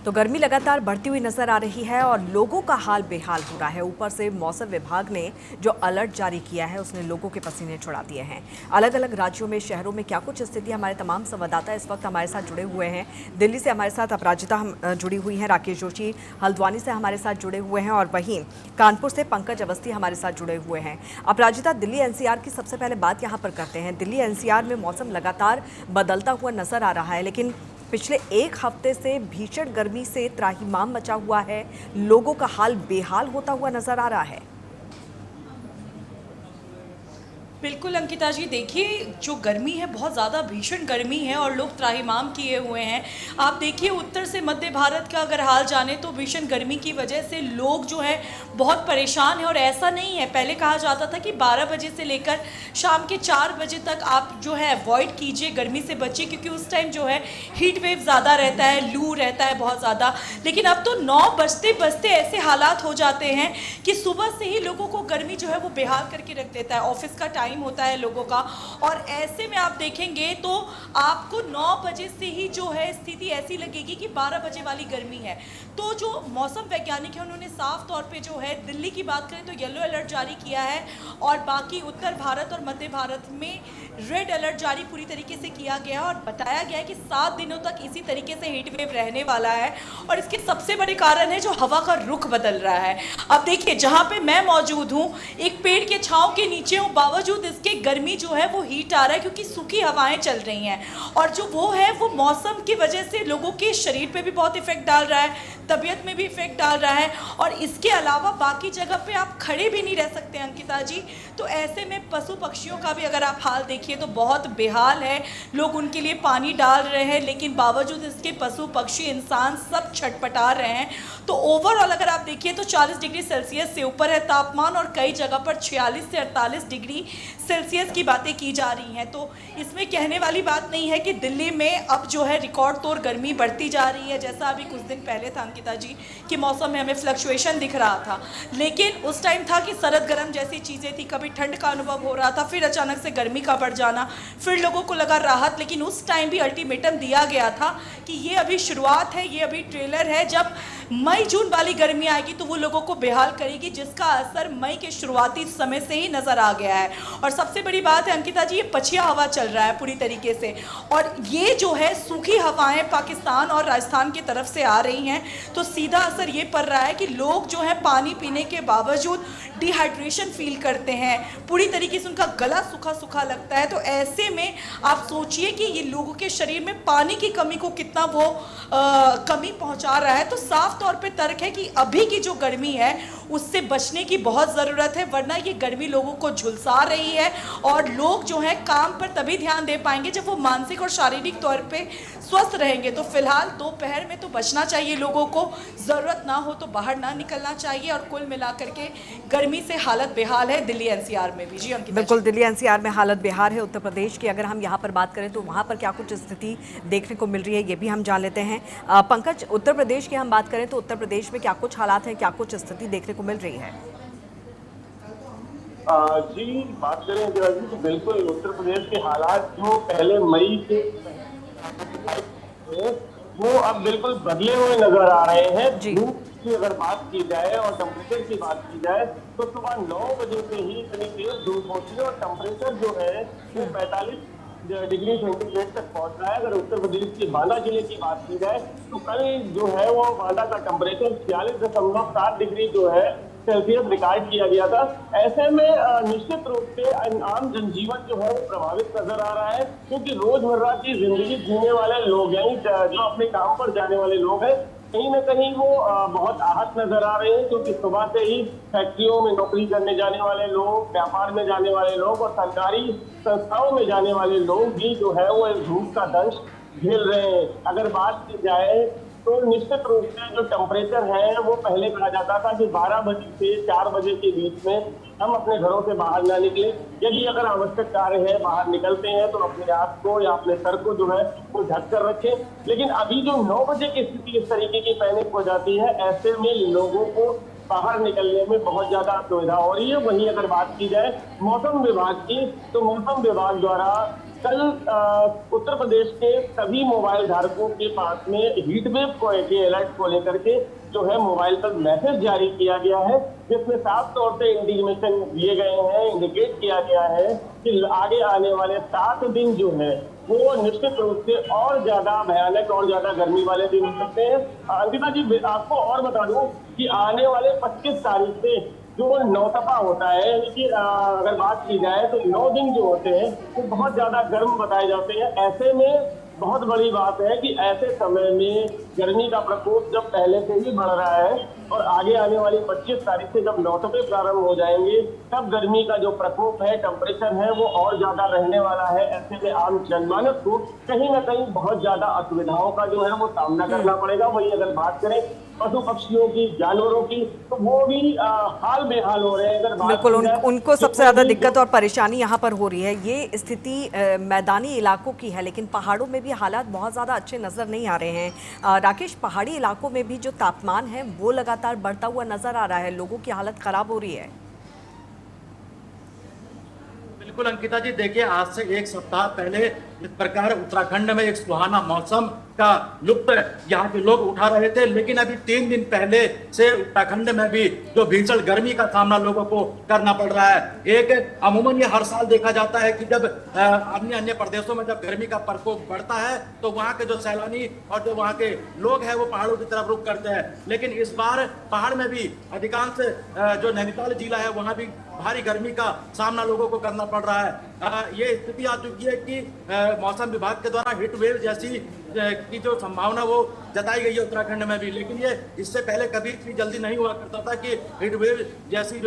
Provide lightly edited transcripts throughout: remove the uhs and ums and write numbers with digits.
तो गर्मी लगातार बढ़ती हुई नजर आ रही है और लोगों का हाल बेहाल हो रहा है। ऊपर से मौसम विभाग ने जो अलर्ट जारी किया है उसने लोगों के पसीने छुड़ा दिए हैं। अलग अलग राज्यों में, शहरों में क्या कुछ स्थिति, हमारे तमाम संवाददाता इस वक्त हमारे साथ जुड़े हुए हैं। दिल्ली से हमारे साथ अपराजिता जुड़ी हुई हैं, राकेश जोशी हल्द्वानी से हमारे साथ जुड़े हुए हैं और वहीं कानपुर से पंकज अवस्थी हमारे साथ जुड़े हुए हैं। अपराजिता, दिल्ली एनसीआर की सबसे पहले बात यहाँ पर करते हैं। दिल्ली एनसीआर में मौसम लगातार बदलता हुआ नजर आ रहा है, लेकिन पिछले एक हफ्ते से भीषण गर्मी से त्राहिमाम मचा हुआ है। लोगों का हाल बेहाल होता हुआ नजर आ रहा है। बिल्कुल अंकिता जी, देखिए जो गर्मी है बहुत ज़्यादा भीषण गर्मी है और लोग त्राहिमाम किए हुए हैं। आप देखिए उत्तर से मध्य भारत का अगर हाल जाने तो भीषण गर्मी की वजह से लोग जो है बहुत परेशान हैं। और ऐसा नहीं है, पहले कहा जाता था कि 12 बजे से लेकर शाम के 4 बजे तक आप जो है अवॉइड कीजिए, गर्मी से बचिए, क्योंकि उस टाइम जो है हीट वेव ज़्यादा रहता है, लू रहता है बहुत ज़्यादा। लेकिन अब तो 9 बजते बजते ऐसे हालात हो जाते हैं कि सुबह से ही लोगों को गर्मी जो है वो बेहाल करके रख देता है। ऑफिस का टाइम होता है लोगों का, और ऐसे में आप देखेंगे तो आपको 9 बजे से ही जो है स्थिति ऐसी लगेगी कि 12 बजे वाली गर्मी है। तो जो मौसम वैज्ञानिक है उन्होंने साफ तौर पे जो है दिल्ली की बात करें तो येलो अलर्ट जारी किया है, और बाकी उत्तर भारत और मध्य भारत में रेड अलर्ट जारी पूरी तरीके से किया गया है। और बताया गया है कि 7 दिनों तक इसी तरीके से हीट वेव रहने वाला है। और इसके सबसे बड़े कारण है जो हवा का रुख बदल रहा है। अब देखिए जहाँ पे मैं मौजूद हूँ, एक पेड़ के छांव के नीचे हूँ, बावजूद इसके गर्मी जो है वो हीट आ रहा है, क्योंकि सूखी हवाएं चल रही हैं। और जो वो है वो मौसम की वजह से लोगों के शरीर पे भी बहुत इफेक्ट डाल रहा है, तबीयत में भी इफेक्ट डाल रहा है। और इसके अलावा बाकी जगह पे आप खड़े भी नहीं रह सकते अंकिता जी। तो ऐसे में पशु पक्षियों का भी अगर आप हाल देखिए तो बहुत बेहाल है। लोग उनके लिए पानी डाल रहे हैं, लेकिन बावजूद इसके पशु पक्षी इंसान सब छटपटा रहे हैं। तो ओवरऑल अगर आप देखिए तो 40 डिग्री सेल्सियस से ऊपर है तापमान, और कई जगह पर 46 से 48 डिग्री सेल्सियस की बातें की जा रही हैं। तो इसमें कहने वाली बात नहीं है कि दिल्ली में अब जो है रिकॉर्ड तोड़ गर्मी बढ़ती जा रही है। जैसा अभी कुछ दिन पहले था अंकिता जी कि मौसम में हमें फ्लक्चुएशन दिख रहा था, लेकिन उस टाइम था कि सरद गर्म जैसी चीज़ें थी, कभी ठंड का अनुभव हो रहा था, फिर अचानक से गर्मी का बढ़ जाना, फिर लोगों को लगा राहत। लेकिन उस टाइम भी अल्टीमेटम दिया गया था कि ये अभी शुरुआत है, ये अभी ट्रेलर है। जब मई जून वाली गर्मी आएगी तो वो लोगों को बेहाल करेगी, जिसका असर मई के शुरुआती समय से ही नजर आ गया है। और सबसे बड़ी बात है अंकिता जी, ये पछिया हवा चल रहा है पूरी तरीके से, और ये जो है सूखी हवाएं पाकिस्तान और राजस्थान की तरफ से आ रही हैं। तो सीधा असर ये पड़ रहा है कि लोग जो है पानी पीने के बावजूद डिहाइड्रेशन फील करते हैं, पूरी तरीके से उनका गला सूखा सूखा लगता है। तो ऐसे में आप सोचिए कि ये लोगों के शरीर में पानी की कमी को कितना वो कमी पहुंचा रहा है। तो साफ तौर पे तर्क है कि अभी की जो गर्मी है उससे बचने की बहुत ज़रूरत है, वरना ये गर्मी लोगों को झुलसा रही है। और लोग जो है काम पर तभी ध्यान दे पाएंगे जब वो मानसिक और शारीरिक तौर पे स्वस्थ रहेंगे। तो फिलहाल दोपहर में तो बचना चाहिए लोगों को, ज़रूरत ना हो तो बाहर ना निकलना चाहिए। और कुल मिलाकर के गर्मी से हालत बेहाल है दिल्ली एनसीआर में भी। जी अंकिता, बिल्कुल, दिल्ली एनसीआर में हालत बेहाल है। उत्तर प्रदेश की अगर हम यहाँ पर बात करें तो वहाँ पर क्या कुछ स्थिति देखने को मिल रही है ये भी हम जान लेते हैं। पंकज, उत्तर प्रदेश की हम बात करें तो उत्तर प्रदेश में क्या कुछ हालात हैं, क्या कुछ स्थिति देखने को मिल रही है? जी, बात करें जो है तो बिल्कुल उत्तर प्रदेश के हालात जो पहले मई के वो अब बिल्कुल बदले हुए नजर आ रहे हैं। धूप की अगर बात की जाए और टेम्परेचर की बात की जाए तो सुबह 9 बजे से ही इतनी तेज धूप होती है और टेम्परेचर जो है वो 45 डिग्री सेंटीग्रेड तक पहुंच रहा है। अगर उत्तर प्रदेश के बांदा जिले की बात की जाए तो कल जो है वो बांदा का टेम्परेचर 46.7 डिग्री जो है सेल्सियस रिकॉर्ड किया गया था। ऐसे में निश्चित रूप से आम जनजीवन जो है वो प्रभावित नजर आ रहा है, क्योंकि रोजमर्रा की जिंदगी जीने वाले लोग हैं, जो अपने काम पर जाने वाले लोग हैं, कहीं ना कहीं वो बहुत आहत नजर आ रहे हैं। क्योंकि सुबह से ही फैक्ट्रियों में नौकरी करने जाने वाले लोग, व्यापार में जाने वाले लोग और सरकारी संस्थाओं में जाने वाले लोग भी जो है वो इस धूप का दंश झेल रहे हैं। अगर बात की जाए तो निश्चित रूप से जो टेम्परेचर है वो पहले कहा जाता था कि 12 बजे से 4 बजे के बीच में हम अपने घरों से बाहर ना निकले। यदि अगर आवश्यक कार्य है, बाहर निकलते हैं तो अपने आप को या अपने सर को जो है वो ढक कर रखें। लेकिन अभी जो 9 बजे की स्थिति इस तरीके की पैनिक हो जाती है, ऐसे में लोगों को बाहर निकलने में बहुत ज्यादा असुविधा हो रही है। वहीं अगर बात की जाए मौसम विभाग की, तो मौसम विभाग द्वारा कल उत्तर प्रदेश के सभी मोबाइल धारकों के पास में हीट वेव के अलर्ट को लेकर के जो है मोबाइल पर मैसेज जारी किया गया है, जिसमें साफ तौर से इंडिकेशन दिए गए हैं, इंडिकेट किया गया है कि आगे आने वाले 7 दिन जो है वो निश्चित रूप से और ज्यादा भयानक और ज्यादा गर्मी वाले दिन हो सकते हैं। अंकिता जी, आपको और बता दूं कि आने वाले 25 तारीख से जो नौतपा होता है, यानी कि अगर बात की जाए तो 9 दिन जो होते हैं वो बहुत ज्यादा गर्म बताए जाते हैं। ऐसे में बहुत बड़ी बात है कि ऐसे समय में गर्मी का प्रकोप जब पहले से ही बढ़ रहा है और आगे आने वाली 25 तारीख से जब नौतपे प्रारंभ हो जाएंगे, तब गर्मी का जो प्रकोप है, टेम्परेचर है, वो और ज्यादा रहने वाला है। ऐसे में आम जनमानस को कहीं ना कहीं बहुत ज्यादा असुविधाओं का जो है वो सामना करना पड़ेगा। वही अगर बात करें पशु पक्षियों की, जानवरों की, तो वो भी हाल बेहाल हो रहे हैं। अगर बात बिल्कुल, की जाए उनको तो सबसे ज्यादा दिक्कत और परेशानी यहाँ पर हो रही है। ये स्थिति मैदानी इलाकों की है, लेकिन पहाड़ों में भी हालात बहुत ज्यादा अच्छे नजर नहीं आ रहे हैं। राकेश, पहाड़ी इलाकों में भी जो तापमान है वो लगातार बढ़ता हुआ नजर आ रहा है, लोगों की हालत खराब हो रही है। बिल्कुल अंकिता जी, देखिए आज से 1 सप्ताह पहले इस प्रकार उत्तराखंड में एक सुहाना मौसम का लुत्फ यहाँ के लोग उठा रहे थे, लेकिन अभी 3 दिन पहले से उत्तराखंड में भी जो भीषण गर्मी का सामना लोगों को करना पड़ रहा है। अमूमन ये हर साल देखा जाता है कि जब अन्य प्रदेशों में जब गर्मी का प्रकोप बढ़ता है तो वहाँ के जो सैलानी और जो वहाँ के लोग हैं वो पहाड़ों की तरफ रुख करते हैं, लेकिन इस बार पहाड़ में भी अधिकांश जो नैनीताल जिला है वहाँ भी भारी गर्मी का सामना लोगों को करना पड़ रहा है। ये स्थिति आ चुकी है कि मौसम विभाग के द्वारा हीट वेव जैसी की जो संभावना वो जताई गई है उत्तराखंड में भी, लेकिन ये इससे पहले कभी इतनी जल्दी नहीं हुआ करता था कि हीट वेव जैसी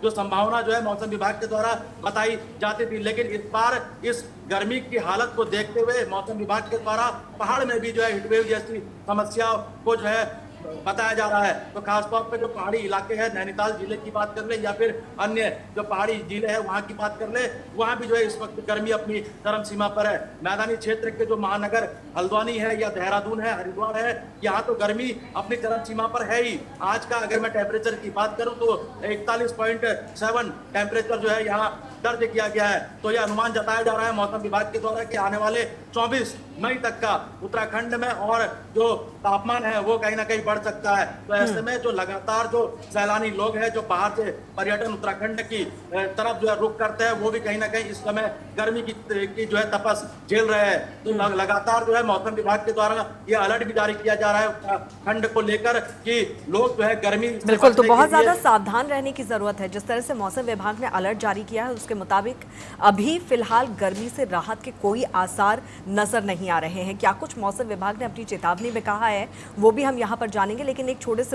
जो संभावना जो है मौसम विभाग के द्वारा बताई जाती थी। लेकिन इस बार इस गर्मी की हालत को देखते हुए मौसम विभाग के द्वारा पहाड़ में भी जो है हीट वेव जैसी समस्या को जो है बताया जा रहा है। तो खासतौर पे जो पहाड़ी इलाके हैं, नैनीताल जिले की बात कर ले या फिर अन्य जो पहाड़ी जिले हैं वहाँ की बात कर ले, वहाँ भी जो है इस वक्त गर्मी अपनी चरम सीमा पर है। मैदानी क्षेत्र के जो महानगर हल्द्वानी है या देहरादून है, हरिद्वार है, यहाँ तो गर्मी अपनी चरम सीमा पर है ही। आज का अगर मैं टेम्परेचर की बात करूँ तो 41.7 टेम्परेचर जो है यहाँ दर्ज किया गया है। तो यह अनुमान जताया जा रहा है मौसम विभाग के द्वारा कि आने वाले 24 मई तक का उत्तराखंड में और जो तापमान है वो कहीं ना कहीं बढ़ सकता है। तो ऐसे में जो लगातार जो सैलानी लोग हैं जो बाहर से पर्यटन उत्तराखंड की तरफ जो है रुख करते हैं, वो भी कहीं ना कहीं इस समय गर्मी की जो है तपस झेल रहे हैं। तो लगातार जो है मौसम विभाग के द्वारा ये अलर्ट भी जारी किया जा रहा है उत्तराखंड को लेकर कि लोग जो है गर्मी बिल्कुल, तो बहुत ज्यादा सावधान रहने की जरूरत है। जिस तरह से मौसम विभाग ने अलर्ट जारी किया है उसके मुताबिक अभी फिलहाल गर्मी से राहत के कोई आसार नजर नहीं आ रहे हैं। क्या कुछ मौसम विभाग ने अपनी चेतावनी में कहा है वो भी हम यहाँ पर जानेंगे, लेकिन एक छोटे से